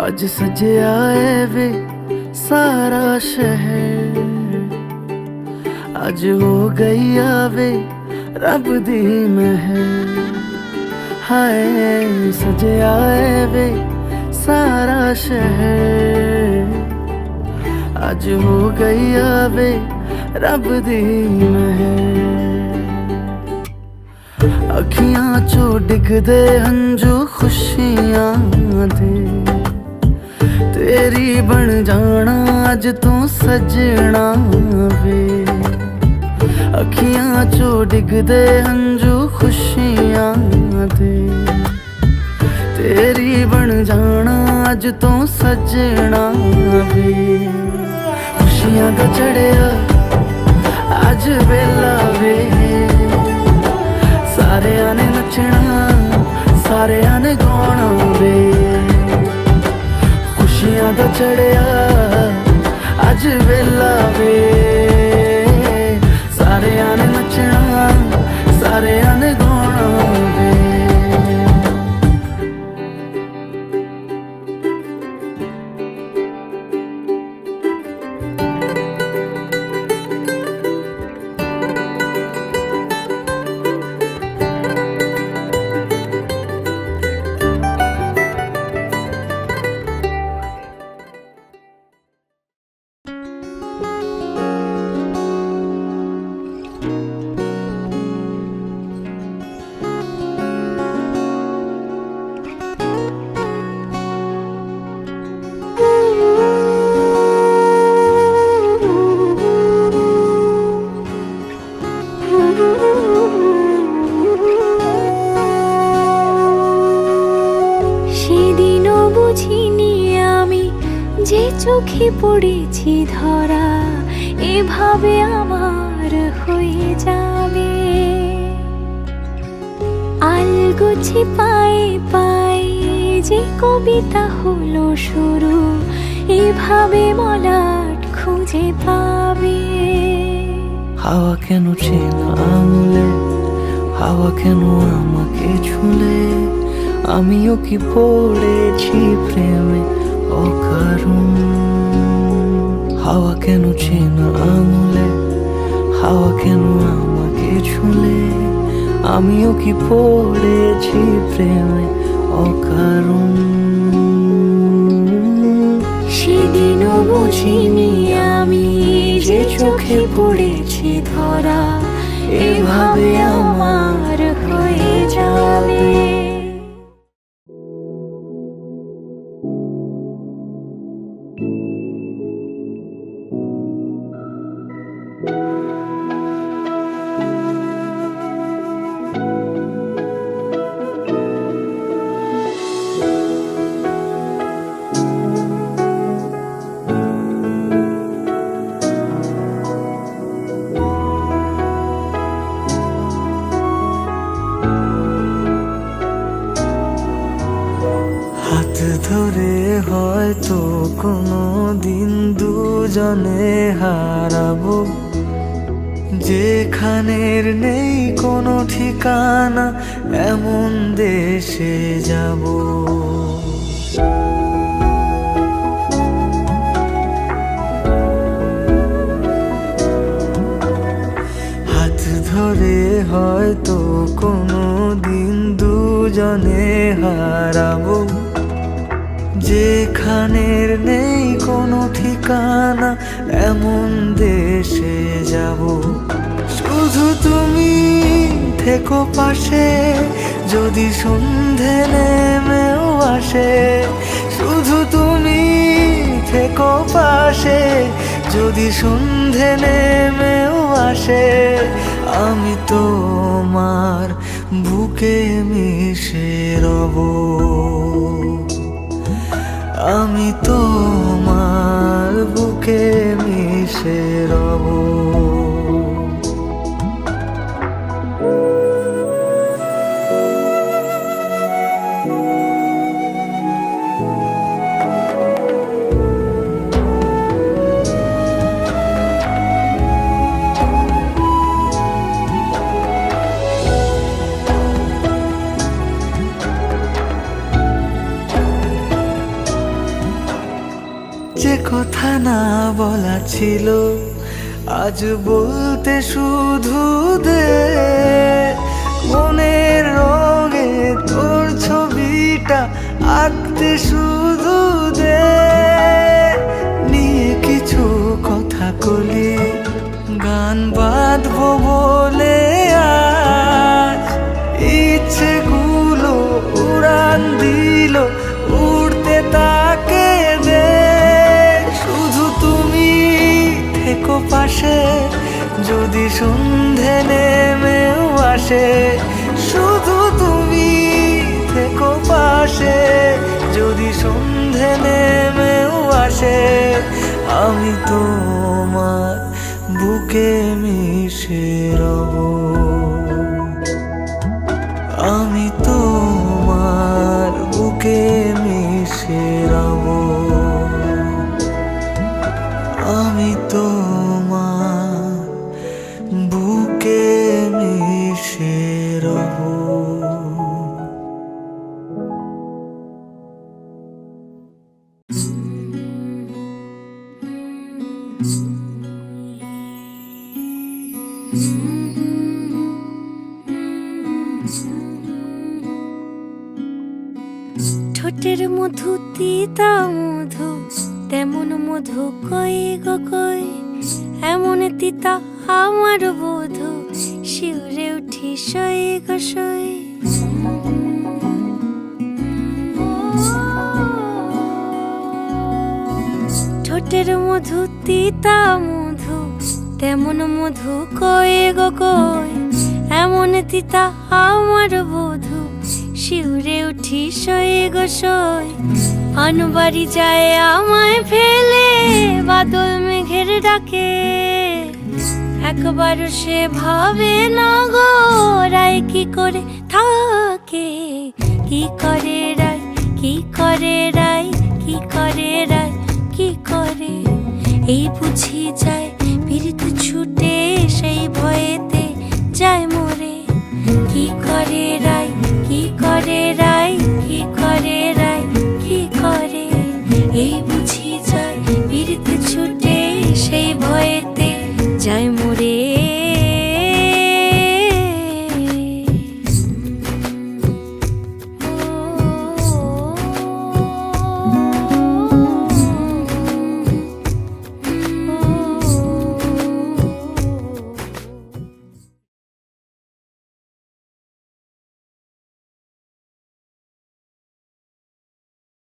आज सजया है वे सारा शहर, आज हो गई आवे रब दी महर। हाय सजया है वे सारा शहर, आज हो गई आवे रब दी महर। अखियां चो डिगदे हंजू खुशियां दे, तेरी बन जाना अज तू सजना वे। अखियां चो डिगदे हंजू खुशियां दे, तेरी बन जाना अज तू सजना वे। खुशियां दा चढ़िया अज वेला वे, सारेयां ने नचना सारेयां ने गाना वे। खुशियां दा चढ़िया अज वेला वे, सारेयां ने नचना सारेयां ने गाना वे। যে চোখে পড়েছি ধরা এভাবে আমার হয়ে যাবে। আলগোছে পায়ে পায়ে যে কবিতা হলো শুরু, এভাবে মলাট খুঁজে পাবে। হাওয়া কেন চেনা আঙুলে, হাওয়া কেন আমাকে ছুলে, আমিও কি পড়েছি প্রেমে অকারণ। হাওয়া কেন চেনা আঙুলে, হাওয়া কেন আমাকে ছুলে, আমিও কি পড়েছি প্রেমে অকারণ। সেদিনও বুঝিনি আমি যে চোখে পড়েছি ধরা এভাবে আমার হয়ে যাবে। হাত ধরে হয়তো কোনো দিন দুজনে হারাবো, যেখানের নেই কোনো ঠিকানা এমন দেশে যাব। হাত ধরে হয়তো কোনো দিন দুজনে হারাবো, যেখানের নেই কোনো ঠিকানা এমন দেশে যাব। শুধু তুমি থেকো পাশে যদি সন্ধে নেমেও আসে, শুধু তুমি থেকো পাশে যদি সন্ধে নেমেও আসে। আমি তোমার বুকে মিশে রব, আমি তোমার বুকে মিশে রব। না বলা ছিল, আজ বলতে শুধু দে। মনের রঙে তোর ছবিটা আঁকতে শুধু দে। নিয়ে কিছু কথা কলি, গান বাঁধবো বলে আজ ইচ্ছেগুলো উড়ান দিল, উড়তে তাকে দে। শুধু তুমি থেকো পাশে, যদি সন্ধে নেমেও আসে। শুধু তুমি থেকো পাশে, যদি সন্ধে নেমেও আসে। আমি তোমার বুকে মিশে রব, আমি তোমার বুকে মিশে রব, আমি তোমার বুকে মিশে রব। ঠোঁটের মধু তিতা মধু, তেমন মধু কই গো কই। এমন তিতা আমার বধু, শিউরে উঠি সই গো সই। ঠোঁটের মধু তিতা মধু, তেমন মধু কই গো কই। এমন তিতা আমার বধু, শিউরে উঠি সই গো সই। আনবাড়ি যায় আমায় ফেলে, বাদল মেঘের ডাকে। একবার সে ভাবে না গো রায় কি করে থাকে। কি করে রায়, কি করে রায়, কি করে রায়, কি করে। এই বুঝি যায়